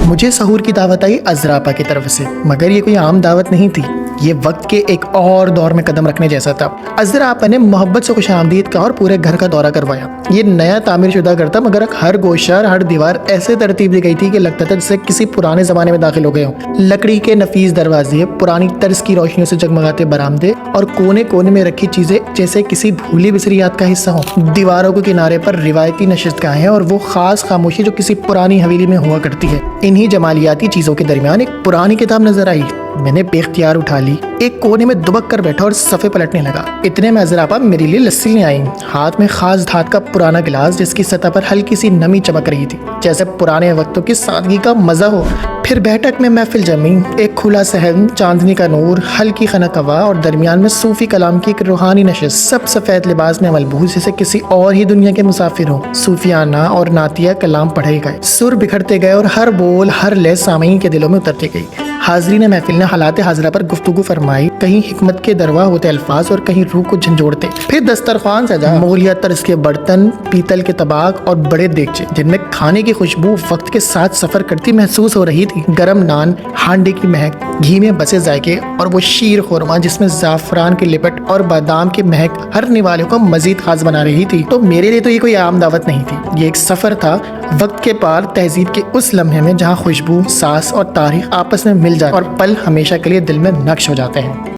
مجھے سحور کی دعوت آئی عذرا آپا کی طرف سے، مگر یہ کوئی عام دعوت نہیں تھی، یہ وقت کے ایک اور دور میں قدم رکھنے جیسا تھا۔ عذرا آپا نے محبت سے خوش آمدید کہا اور پورے گھر کا دورہ کروایا۔ یہ نیا تعمیر شدہ گھر تھا، مگر ہر گوشہ ہر دیوار ایسے ترتیب دی گئی تھی کہ لگتا تھا جیسے کسی پرانے زمانے میں داخل ہو گئے ہوں۔ لکڑی کے نفیس دروازے، پرانی طرز کی روشنیوں سے جگمگاتے برآمدے اور کونے کونے میں رکھی چیزیں جیسے کسی بھولی بسری یاد کا حصہ ہوں۔ دیواروں کے کنارے پر روایتی نشستگاہیں اور وہ خاص خاموشی جو کسی پرانی حویلی میں ہوا کرتی ہے۔ انہی جمالیاتی چیزوں کے درمیان ایک پرانی کتاب نظر آئی۔ میں نے بے اختیار اٹھا لی، ایک کونے میں دبک کر بیٹھا اور صفحے پلٹنے لگا۔ اتنے میں عذرا آپا میرے لیے لسی لے آئیں، ہاتھ میں خاص دھات کا پرانا گلاس جس کی سطح پر ہلکی سی نمی چمک رہی تھی، جیسے پرانے وقتوں کی سادگی کا مزہ ہو۔ پھر بیٹھک میں محفل جمی، ایک کھلا صحن، چاندنی کا نور، ہلکی خنک ہوا اور درمیان میں صوفی کلام کی ایک روحانی نشست۔ سب سفید لباس میں ملبوس جیسے کسی اور ہی دنیا کے مسافر ہوں۔ صوفیانہ اور نعتیہ کلام پڑھے گئے، سر بکھرتے گئے اور ہر بول ہر لے سامعین کے دلوں میں اترتی گئی۔ حاضرین محفل نے حالات حاضرہ پر گفتگو فرمائی، کہیں حکمت کے دروا ہوتے الفاظ اور کہیں روح کو جھنجھوڑتے۔ پھر دسترخوان سجا، مغلیہ طرز کے برتن، پیتل کے طباق اور بڑے دیگچے جن میں کھانے کی خوشبو وقت کے ساتھ سفر کرتی محسوس ہو رہی تھی۔ گرم نان، ہانڈی کی مہک، گھی میں بسے ذائقے اور وہ شیر خورما جس میں زعفران کی لپٹ اور بادام کی مہک ہر نوالے کو مزید خاص بنا رہی تھی۔ تو میرے لیے تو یہ کوئی عام دعوت نہیں تھی، یہ ایک سفر تھا وقت کے پار، تہذیب کے اس لمحے میں جہاں خوشبو، ساس اور تاریخ آپس میں مل جاتے اور پل ہمیشہ کے لیے دل میں نقش ہو جاتے ہیں۔